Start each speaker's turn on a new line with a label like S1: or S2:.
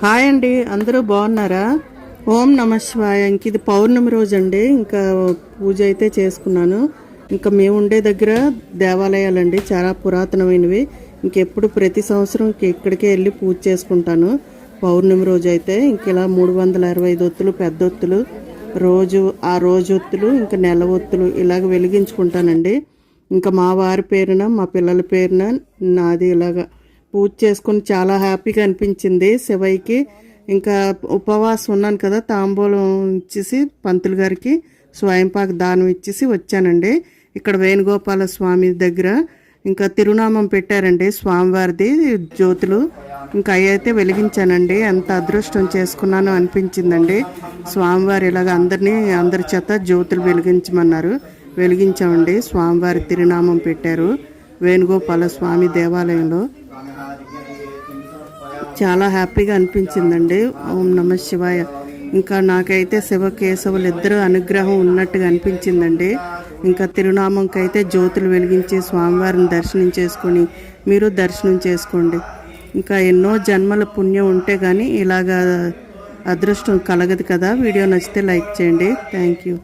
S1: Hi అండి, అందరూ బాగున్నారా? ఓం నమ శివాయ. ఇంక ఇది పౌర్ణమి రోజు అండి. ఇంకా పూజ అయితే చేసుకున్నాను. ఇంకా మేము ఉండే దగ్గర దేవాలయాలండి చాలా పురాతనమైనవి. ఇంకెప్పుడు ప్రతి సంవత్సరం ఇక్కడికే వెళ్ళి పూజ చేసుకుంటాను. పౌర్ణమి రోజు అయితే ఇంక ఇలా 365 ఒత్తులు, పెద్ద ఒత్తులు, ఆ రోజు ఒత్తులు, ఇంకా నెల ఒత్తులు ఇలాగ వెలిగించుకుంటానండి. ఇంకా మా వారి పేరున, మా పిల్లల పేరున, నాది ఇలాగా పూజ చేసుకుని చాలా హ్యాపీగా అనిపించింది శివయ్యకి. ఇంకా ఉపవాసం ఉన్నాను కదా, తాంబూలం ఇచ్చేసి పంతులు గారికి స్వయంపాక దానం ఇచ్చేసి వచ్చానండి. ఇక్కడ వేణుగోపాల స్వామి దగ్గర ఇంకా తిరునామం పెట్టారండి స్వామివారిది జ్యోతులు. ఇంకా అవి అయితే వెలిగించానండి. ఎంత అదృష్టం చేసుకున్నానో అనిపించిందండి. స్వామివారు ఇలాగ అందరి చేత జ్యోతులు వెలిగించమన్నారు. వెలిగించామండి. స్వామివారి తిరునామం పెట్టారు వేణుగోపాల స్వామి దేవాలయంలో. చాలా హ్యాపీగా అనిపించిందండి. ఓం నమ శివాయ. ఇంకా నాకైతే శివ కేశవులు ఇద్దరు అనుగ్రహం ఉన్నట్టుగా అనిపించిందండి. ఇంకా తిరునామంకి అయితే జ్యోతులు వెలిగించి స్వామివారిని దర్శనం చేసుకొని మీరు దర్శనం చేసుకోండి. ఇంకా ఎన్నో జన్మల పుణ్యం ఉంటే కానీ ఇలాగా అదృష్టం కలగదు కదా. వీడియో నచ్చితే లైక్ చేయండి. Thank you.